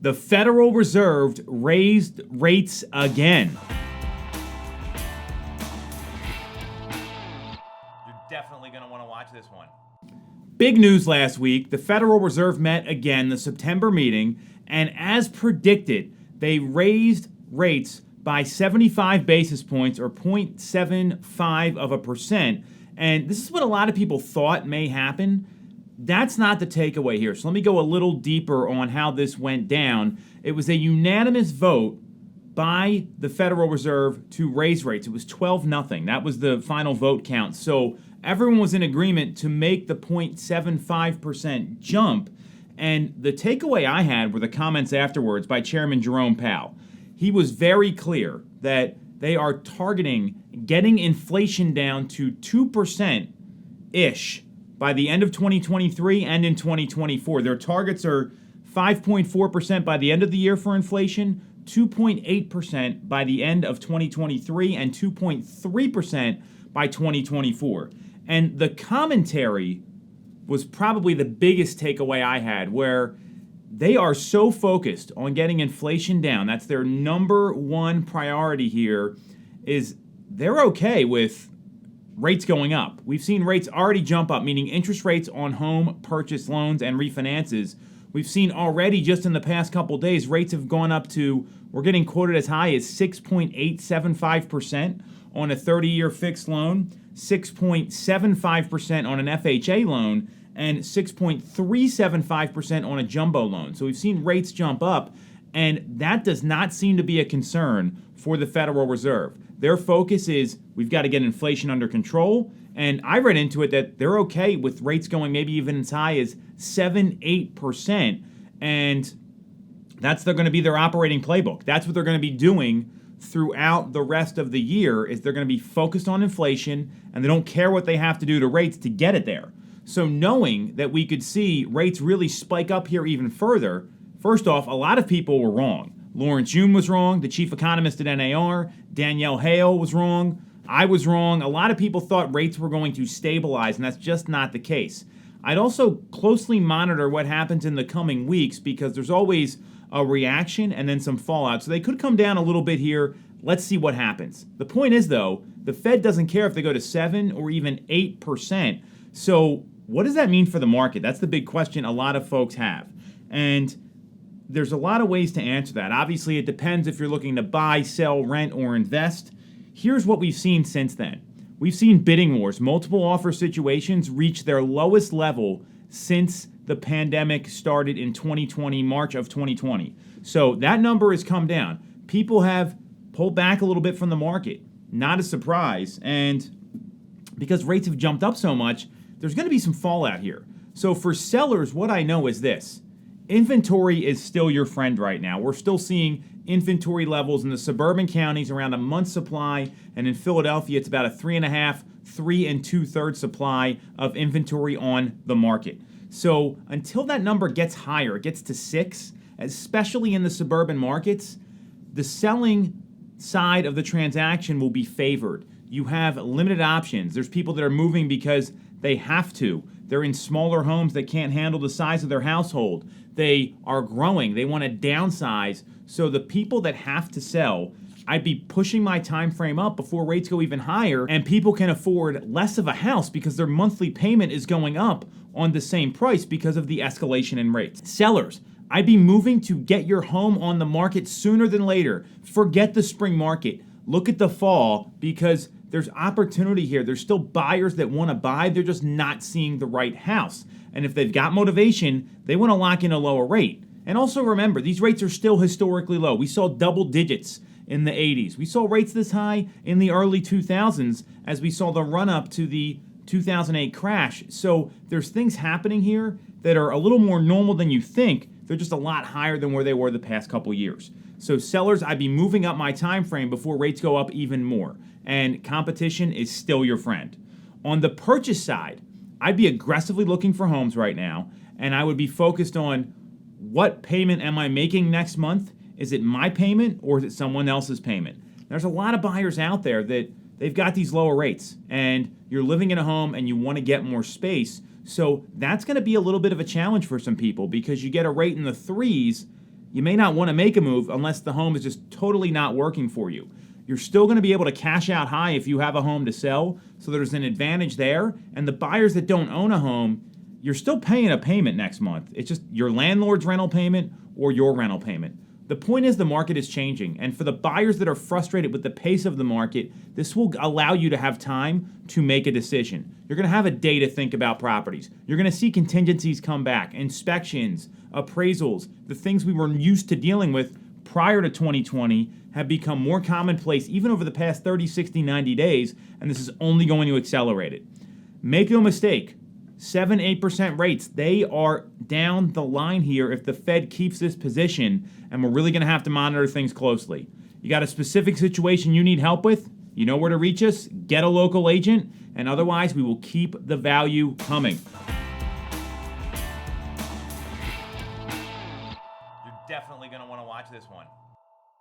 The Federal Reserve raised rates again. You're definitely going to want to watch this one. Big news last week. The Federal Reserve met again, the September meeting, and as predicted, they raised rates by 75 basis points or 0.75%. And this is what a lot of people thought may happen. That's not the takeaway here. So let me go a little deeper on how this went down. It was a unanimous vote by the Federal Reserve to raise rates. It was 12-0. That was the final vote count. So everyone was in agreement to make the 0.75% jump. And the takeaway I had were the comments afterwards by Chairman Jerome Powell. He was very clear that they are targeting getting inflation down to 2%-ish by the end of 2023 and in 2024. Their targets are 5.4% by the end of the year for inflation, 2.8% by the end of 2023, and 2.3% by 2024. And the commentary was probably the biggest takeaway I had, where they are so focused on getting inflation down. That's their number one priority here, is they're okay with rates going up. We've seen rates already jump up, meaning interest rates on home purchase loans and refinances. We've seen already just in the past couple days, rates have gone up to, we're getting quoted as high as 6.875% on a 30-year fixed loan, 6.75% on an FHA loan, and 6.375% on a jumbo loan. So we've seen rates jump up, and that does not seem to be a concern for the Federal Reserve. Their focus is we've got to get inflation under control, and I read into it that they're okay with rates going maybe even as high as 7-8%, and that's going to be their operating playbook. That's what they're going to be doing throughout the rest of the year, is they're going to be focused on inflation, and they don't care what they have to do to rates to get it there. So knowing that we could see rates really spike up here even further, first off, a lot of people were wrong. Lawrence Yun was wrong, the chief economist at NAR. Danielle Hale was wrong. I was wrong. A lot of people thought rates were going to stabilize, and that's just not the case. I'd also closely monitor what happens in the coming weeks, because there's always a reaction and then some fallout. So they could come down a little bit here. Let's see what happens. The point is, though, the Fed doesn't care if they go to 7 or even 8%. So what does that mean for the market? That's the big question a lot of folks have. And there's a lot of ways to answer that. Obviously, it depends if you're looking to buy, sell, rent, or invest. Here's what we've seen since then. We've seen bidding wars, multiple offer situations reach their lowest level since the pandemic started in 2020, March of 2020. So that number has come down. People have pulled back a little bit from the market. Not a surprise. And because rates have jumped up so much, there's going to be some fallout here. So for sellers, what I know is this. Inventory is still your friend right now. We're still seeing inventory levels in the suburban counties around a month's supply, and in Philadelphia, it's about a 3.5, 3 2/3 supply of inventory on the market. So until that number gets higher, it gets to 6, especially in the suburban markets, the selling side of the transaction will be favored. You have limited options. There's people that are moving because they have to. They're in smaller homes that can't handle the size of their household. They are growing. They want to downsize. So the people that have to sell, I'd be pushing my time frame up before rates go even higher, and people can afford less of a house because their monthly payment is going up on the same price because of the escalation in rates. Sellers, I'd be moving to get your home on the market sooner than later. Forget the spring market. Look at the fall, because there's opportunity here. There's still buyers that want to buy. They're just not seeing the right house. And if they've got motivation, they want to lock in a lower rate. And also remember, these rates are still historically low. We saw double digits in the 80s. We saw rates this high in the early 2000s as we saw the run up to the 2008 crash. So there's things happening here that are a little more normal than you think. They're just a lot higher than where they were the past couple years. So sellers, I'd be moving up my time frame before rates go up even more. And competition is still your friend. On the purchase side, I'd be aggressively looking for homes right now, and I would be focused on what payment am I making next month? Is it my payment or is it someone else's payment? There's a lot of buyers out there that they've got these lower rates, and you're living in a home and you want to get more space. So that's going to be a little bit of a challenge for some people, because you get a rate in the 3s, you may not want to make a move unless the home is just totally not working for you. You're still going to be able to cash out high if you have a home to sell, so there's an advantage there. And the buyers that don't own a home, you're still paying a payment next month. It's just your landlord's rental payment or your rental payment. The point is the market is changing, and for the buyers that are frustrated with the pace of the market, this will allow you to have time to make a decision. You're going to have a day to think about properties. You're going to see contingencies come back, inspections, appraisals, the things we were used to dealing with prior to 2020 have become more commonplace even over the past 30, 60, 90 days, and this is only going to accelerate it. Make no mistake, 7-8% rates, they are down the line here if the Fed keeps this position, and we're really going to have to monitor things closely. You got a specific situation you need help with? You know where to reach us? Get a local agent, and otherwise we will keep the value coming. You're definitely going to want to watch this one.